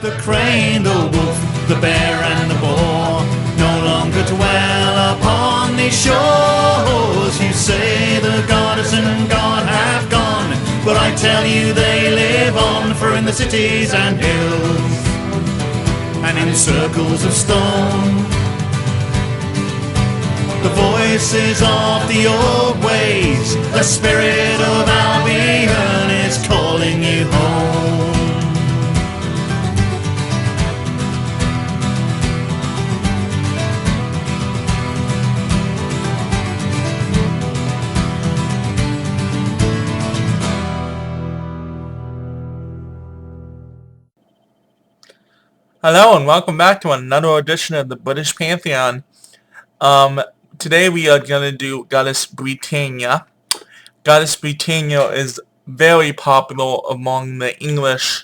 The crane, the wolf, the bear and the boar no longer dwell upon these shores. You say the goddess and God have gone, but I tell you they live on, for in the cities and hills and in circles of stone, the voices of the old ways, the spirit of Albion is calling you home. Hello and welcome back to another edition of the British Pantheon. Today we are going to do Goddess Britannia. Goddess Britannia is very popular among the English.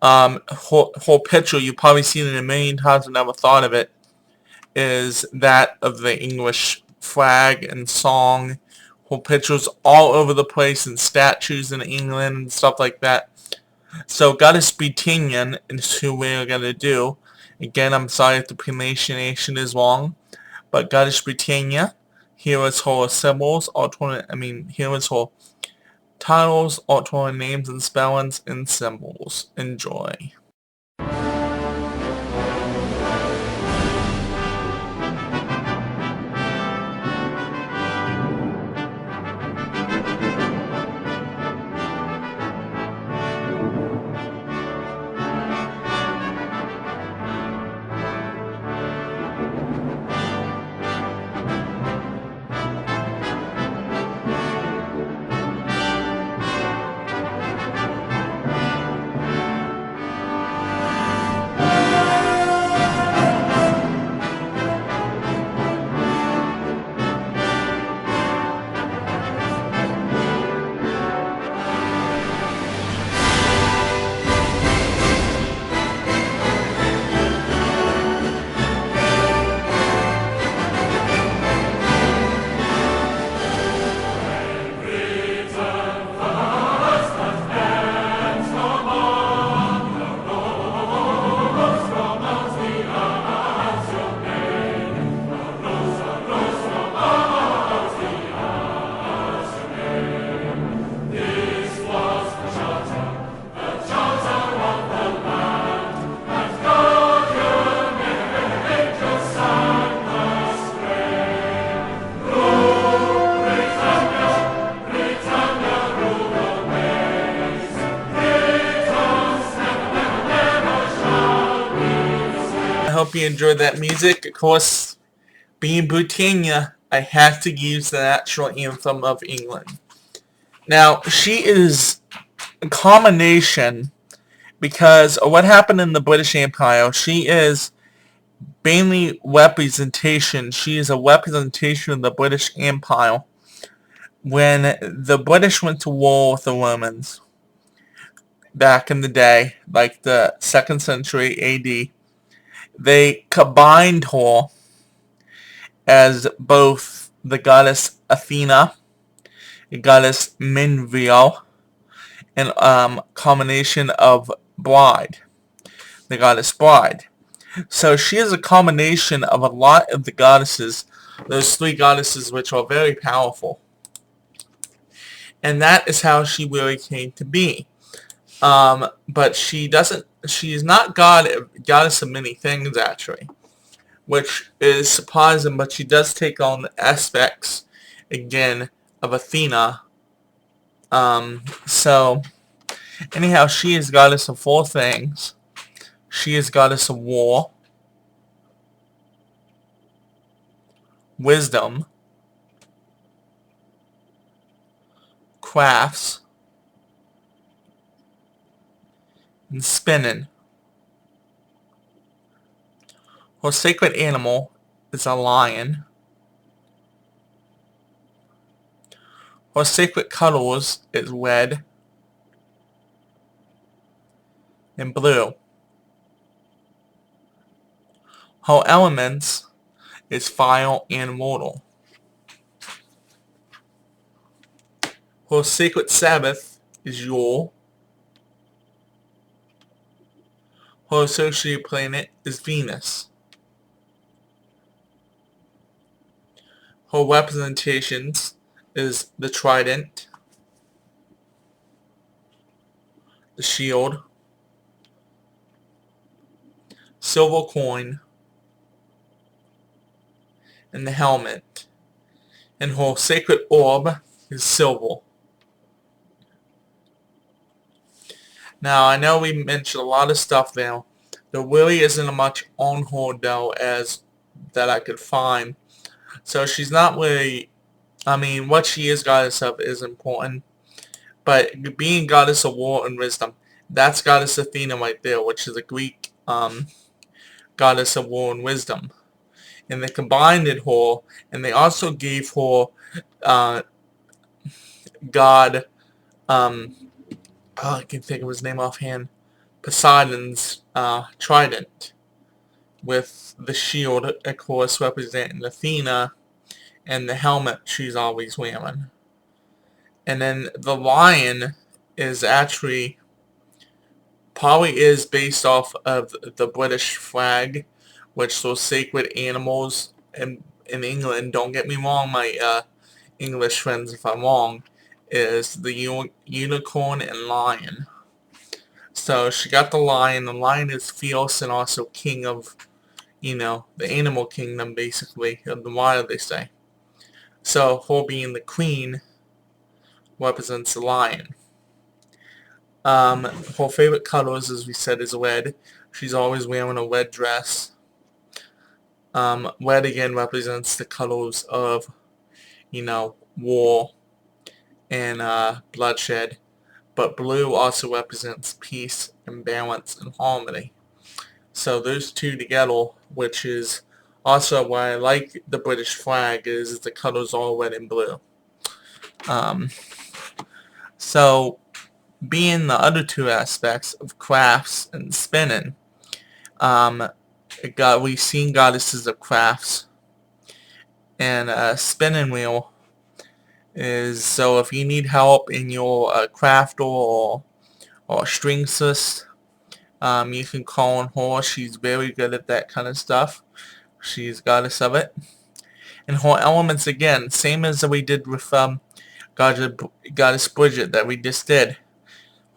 Her picture, you've probably seen it a million times and never thought of it, is that of the English flag and song. Her picture's all over the place in statues in England and stuff like that. So Goddess Britannia is who we're going to do. Again, I'm sorry if the pronunciation is wrong, but Goddess Britannia, here is her symbols, here is her titles, alternate names and spellings and symbols. Enjoy. I hope you enjoyed that music. Of course, being Britannia, I have to use the national anthem of England. Now, she is a combination because of what happened in the British Empire. She is mainly representation. She is a representation of the British Empire. When the British went to war with the Romans back in the day, like the 2nd century AD, they combined her as both the goddess Athena, the goddess Minerva, and combination of bride, the goddess bride. So she is a combination of a lot of the goddesses, those three goddesses which are very powerful. And that is how she really came to be. But she is not goddess of many things actually, which is surprising, but she does take on the aspects, again, of Athena. So, anyhow, she is goddess of 4 things. She is goddess of war, wisdom, crafts, and spinning. Her sacred animal is a lion. Her sacred colors is red and blue. Her elements is fire and water. Her sacred Sabbath is Yule. Her associated planet is Venus. Her representations is the trident, the shield, silver coin, and the helmet. And her sacred orb is silver. Now, I know we mentioned a lot of stuff there. There really isn't much on her, though, as that I could find. So she's not really, I mean, what she is goddess of is important. But being goddess of war and wisdom, that's goddess Athena right there, which is a Greek goddess of war and wisdom. And they combined it her, and they also gave her God, I can't think of his name offhand, Poseidon's trident, with the shield, of course, representing Athena, and the helmet she's always wearing. And then the lion is actually, probably is based off of the British flag, which those sacred animals in England, don't get me wrong, my English friends, if I'm wrong, is the unicorn and lion. So she got the lion. The lion is fierce and also king of, the animal kingdom, basically, of the wild, they say. So her being the queen represents the lion. Her favorite colors, as we said, is red. She's always wearing a red dress. Red again represents the colors of, war and bloodshed. But blue also represents peace and balance and harmony. So those two together, which is also why I like the British flag, is the colors all red and blue. So being the other two aspects of crafts and spinning, we've seen goddesses of crafts, and a spinning wheel is, so if you need help in your craft or stringcist, you can call on her. She's very good at that kind of stuff. She's goddess of it. And her elements, again, same as we did with Goddess Bridget that we just did.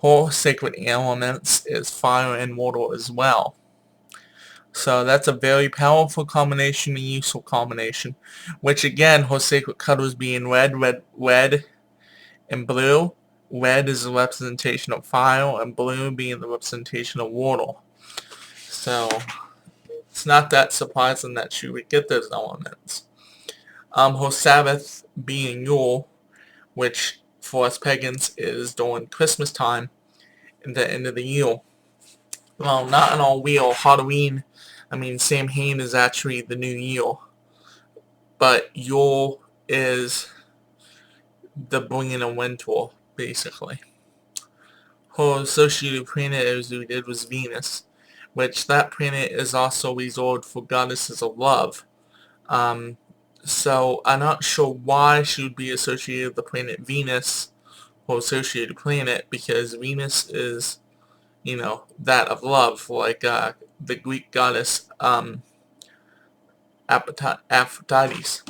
Her sacred elements is fire and water as well. So that's a very powerful combination and useful combination. Which again, her sacred colors being red, and blue. Red is the representation of fire, and blue being the representation of water. So it's not that surprising that she would get those elements. Her Sabbath being Yule, which for us pagans is during Christmas time and the end of the year. Well, not in all wheel. Halloween, Samhain is actually the new year. But Yule is the bringing of winter, basically. Her associated planet, as we did, was Venus, which that planet is also reserved for goddesses of love. So I'm not sure why she would be associated with the planet Venus, or associated planet, because Venus is, that of love, like the Greek goddess Aphrodite.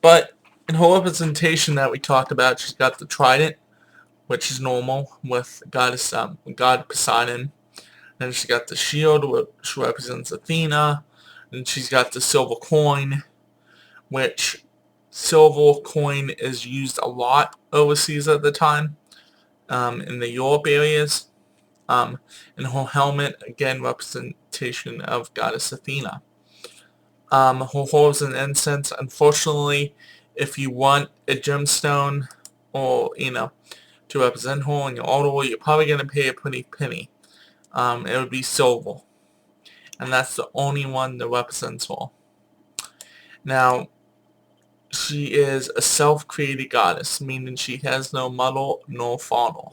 But in her representation that we talked about, she's got the trident, which is normal with God Poseidon. And she's got the shield, which represents Athena. And she's got the silver coin, which silver coin is used a lot overseas at the time, in the Europe areas. And her helmet, again, representation of Goddess Athena. Her herbs and incense, unfortunately, if you want a gemstone or, to represent her on your altar, you're probably going to pay a pretty penny. It would be silver. And that's the only one that represents her. Now, she is a self-created goddess, meaning she has no mother nor father.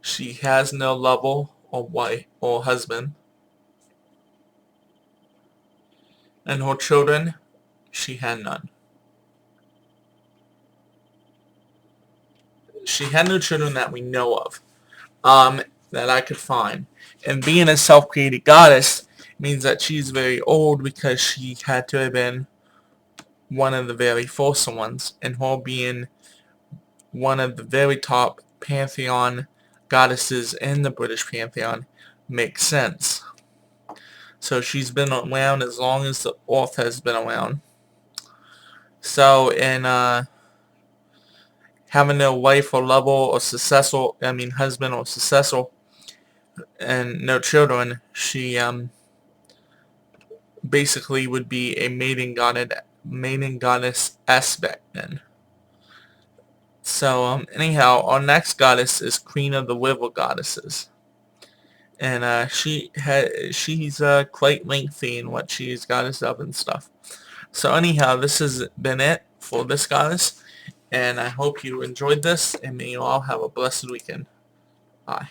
She has no lover or wife or husband. And her children, she had none. she had no children that we know of, that I could find. And being a self-created goddess means that she's very old because she had to have been one of the very first ones, and her being one of the very top pantheon goddesses in the British pantheon makes sense. So she's been around as long as the earth has been around. So in having no wife or lover or husband or successor, and no children, she basically would be a maiden goddess aspect then. So anyhow, our next goddess is Queen of the River Goddesses, and she's quite lengthy in what she's goddess of and stuff. So anyhow, this has been it for this goddess, and I hope you enjoyed this, and may you all have a blessed weekend. Bye.